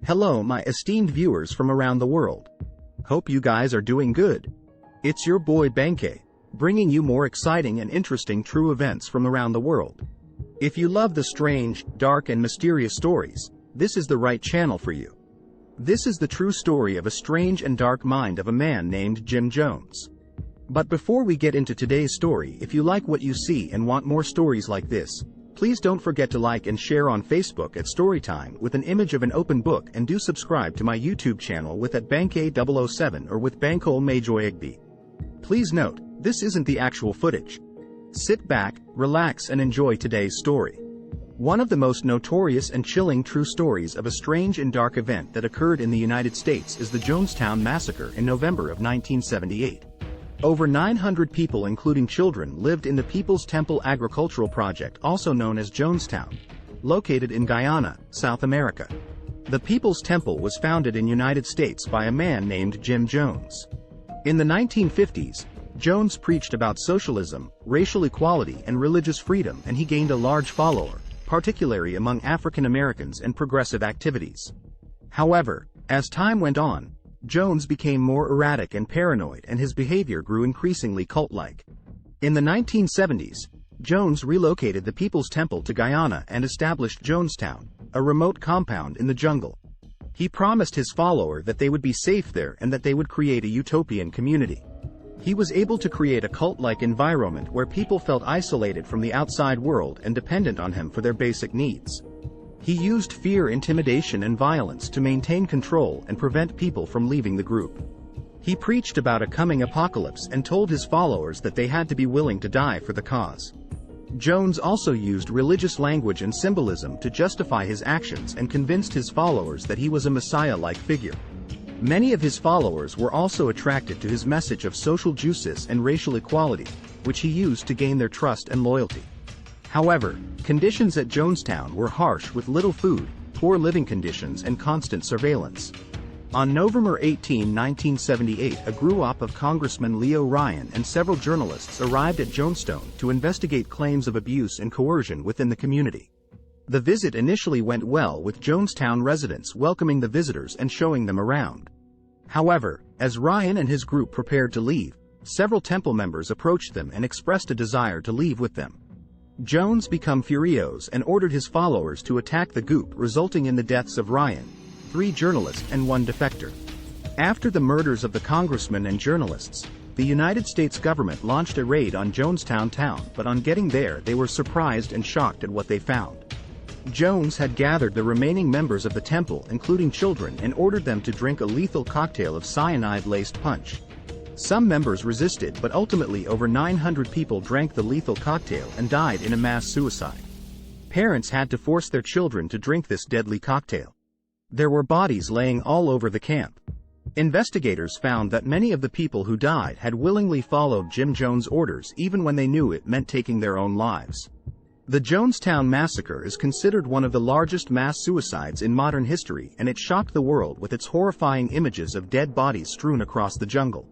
Hello my esteemed viewers from around the world. Hope you guys are doing good. It's your boy Banke, bringing you more exciting and interesting true events from around the world. If you love the strange, dark and mysterious stories, this is the right channel for you. This is the true story of a strange and dark mind of a man named Jim Jones. But before we get into today's story, if you like what you see and want more stories like this, please don't forget to like and share on Facebook at Storytime with an image of an open book, and do subscribe to my YouTube channel with at Banke007 or with Bankole Majoyegbi. Please note, this isn't the actual footage. Sit back, relax and enjoy today's story. One of the most notorious and chilling true stories of a strange and dark event that occurred in the United States is the Jonestown Massacre in November of 1978. Over 900 people including children lived in the People's Temple Agricultural Project, also known as Jonestown, located in Guyana, South America. The People's Temple was founded in United States by a man named Jim Jones. In the 1950s, Jones preached about socialism, racial equality and religious freedom, and he gained a large follower, particularly among African Americans and progressive activities. However, as time went on, Jones became more erratic and paranoid, and his behavior grew increasingly cult-like. In the 1970s, Jones relocated the People's Temple to Guyana and established Jonestown, a remote compound in the jungle. He promised his follower that they would be safe there and that they would create a utopian community. He was able to create a cult-like environment where people felt isolated from the outside world and dependent on him for their basic needs. He used fear, intimidation and violence to maintain control and prevent people from leaving the group. He preached about a coming apocalypse and told his followers that they had to be willing to die for the cause. Jones also used religious language and symbolism to justify his actions and convinced his followers that he was a messiah-like figure. Many of his followers were also attracted to his message of social justice and racial equality, which he used to gain their trust and loyalty. However, conditions at Jonestown were harsh, with little food, poor living conditions and constant surveillance. On November 18, 1978, a group of Congressman Leo Ryan and several journalists arrived at Jonestown to investigate claims of abuse and coercion within the community. The visit initially went well, with Jonestown residents welcoming the visitors and showing them around. However, as Ryan and his group prepared to leave, several temple members approached them and expressed a desire to leave with them. Jones became furious and ordered his followers to attack the group, resulting in the deaths of Ryan, 3 journalists and 1 defector. After the murders of the congressmen and journalists, the United States government launched a raid on Jonestown town, but on getting there they were surprised and shocked at what they found. Jones had gathered the remaining members of the temple, including children, and ordered them to drink a lethal cocktail of cyanide-laced punch. Some members resisted, but ultimately over 900 people drank the lethal cocktail and died in a mass suicide. Parents had to force their children to drink this deadly cocktail. There were bodies laying all over the camp. Investigators found that many of the people who died had willingly followed Jim Jones' orders, even when they knew it meant taking their own lives. The Jonestown Massacre is considered one of the largest mass suicides in modern history, and it shocked the world with its horrifying images of dead bodies strewn across the jungle.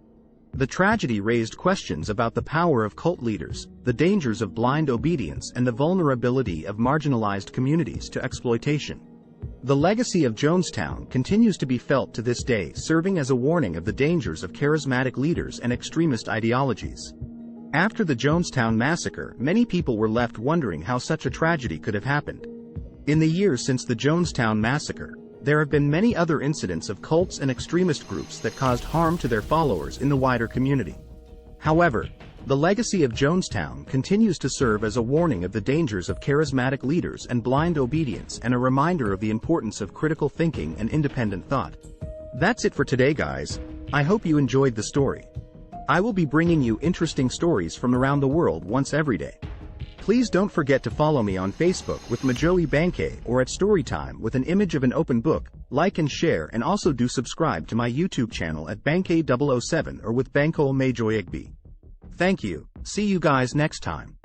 The tragedy raised questions about the power of cult leaders, the dangers of blind obedience and the vulnerability of marginalized communities to exploitation. The legacy of Jonestown continues to be felt to this day, serving as a warning of the dangers of charismatic leaders and extremist ideologies. After the Jonestown Massacre, many people were left wondering how such a tragedy could have happened. In the years since the Jonestown Massacre, there have been many other incidents of cults and extremist groups that caused harm to their followers in the wider community. However, the legacy of Jonestown continues to serve as a warning of the dangers of charismatic leaders and blind obedience, and a reminder of the importance of critical thinking and independent thought. That's it for today, guys. I hope you enjoyed the story. I will be bringing you interesting stories from around the world once every day. Please don't forget to follow me on Facebook with Majoy Banke or at Storytime with an image of an open book, like and share, and also do subscribe to my YouTube channel at Banke007 or with Bankole Majoyegbi. Thank you, see you guys next time.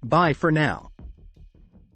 Bye for now.